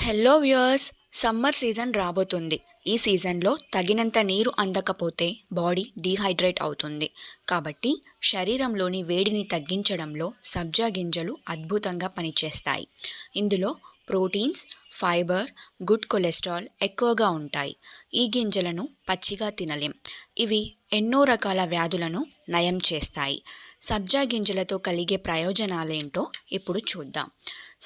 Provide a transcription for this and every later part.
Hello viewers, summer season రాబోతుంది. ఈ సీజన్లో తగినంత నీరు అందకపోతే బాడీ డీహైడ్రేట్ అవుతుంది. కాబట్టి శరీరంలోని వేడిని తగ్గించడంలో సబ్జా గింజలు అద్భుతంగా పనిచేస్తాయి. ఇందులో ప్రోటీన్స్, ఫైబర్, గుడ్ కొలెస్ట్రాల్ ఎక్కువగా ఉంటాయి. ఈ గింజలను పచ్చిగా తినలేం. ఇవి ఎన్నో రకాల వ్యాధులను నయం చేస్తాయి. సబ్జా గింజలతో కలిగే ప్రయోజనాలేంటో ఇప్పుడు చూద్దాం.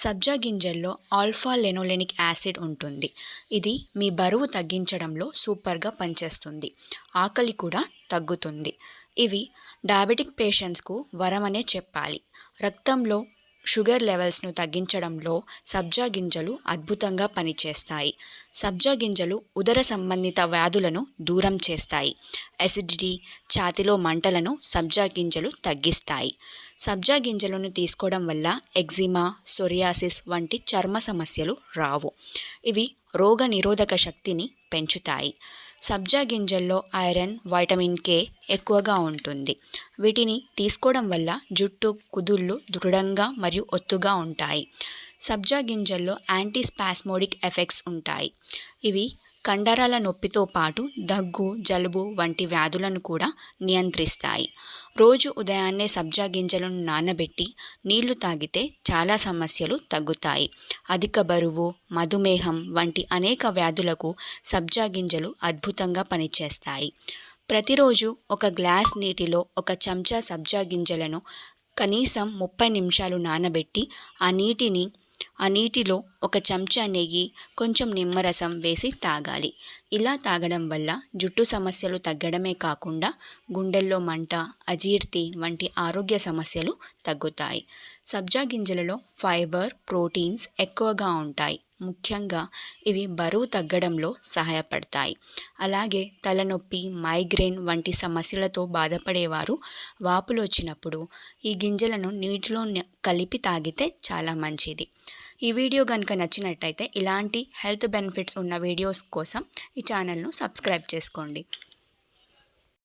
సబ్జా గింజల్లో ఆల్ఫా లెనోలెనిక్ యాసిడ్ ఉంటుంది. ఇది మీ బరువు తగ్గించడంలో సూపర్గా పనిచేస్తుంది. ఆకలి కూడా తగ్గుతుంది. ఇవి డయాబెటిక్ పేషెంట్స్కు వరమనే చెప్పాలి. రక్తంలో షుగర్ లెవెల్స్ను తగ్గించడంలో సబ్జా గింజలు అద్భుతంగా పనిచేస్తాయి. సబ్జా గింజలు ఉదర సంబంధిత వ్యాధులను దూరం చేస్తాయి. అసిడిటీ, ఛాతీలో మంటలను సబ్జా గింజలు తగ్గిస్తాయి. సబ్జా గింజలను తీసుకోవడం వల్ల ఎగ్జిమా, సోరియాసిస్ వంటి చర్మ సమస్యలు రావు. ఇవి రోగ నిరోధక శక్తిని పెంచుతాయి. సబ్జా గింజల్లో ఐరన్, వైటమిన్ కే ఎక్కువగా ఉంటుంది. వీటిని తీసుకోవడం వల్ల జుట్టు, కుదుళ్ళు దృఢంగా మరియు ఒత్తుగా ఉంటాయి. సబ్జా గింజల్లో యాంటీస్పాస్మోడిక్ ఎఫెక్ట్స్ ఉంటాయి. ఇవి కండరాల నొప్పితో పాటు దగ్గు, జలుబు వంటి వ్యాధులను కూడా నియంత్రిస్తాయి. రోజు ఉదయాన్నే సబ్జా గింజలను నానబెట్టి నీళ్లు తాగితే చాలా సమస్యలు తగ్గుతాయి. అధిక బరువు, మధుమేహం వంటి అనేక వ్యాధులకు సబ్జా గింజలు అద్భుతంగా పనిచేస్తాయి. ప్రతిరోజు ఒక గ్లాస్ నీటిలో ఒక చెంచా సబ్జా గింజలను కనీసం 30 నిమిషాలు నానబెట్టి ఆ నీటిలో ఒక చెంచా నెయ్యి, కొంచెం నిమ్మరసం వేసి తాగాలి. ఇలా తాగడం వల్ల జుట్టు సమస్యలు తగ్గడమే కాకుండా గుండెల్లో మంట, అజీర్తి వంటి ఆరోగ్య సమస్యలు తగ్గుతాయి. సబ్జా గింజలలో ఫైబర్, ప్రోటీన్స్ ఎక్కువగా ఉంటాయి. ముఖ్యంగా ఇవి బరువు తగ్గడంలో సహాయపడతాయి. అలాగే తలనొప్పి, మైగ్రేన్ వంటి సమస్యలతో బాధపడేవారు వాపులు వచ్చినప్పుడు ఈ గింజలను నీటిలో కలిపి తాగితే చాలా మంచిది. ఈ వీడియో కనుక నచ్చినట్టయితే ఇలాంటి హెల్త్ బెనిఫిట్స్ ఉన్న వీడియోస్ కోసం ఈ ఛానల్ను సబ్స్క్రైబ్ చేసుకోండి.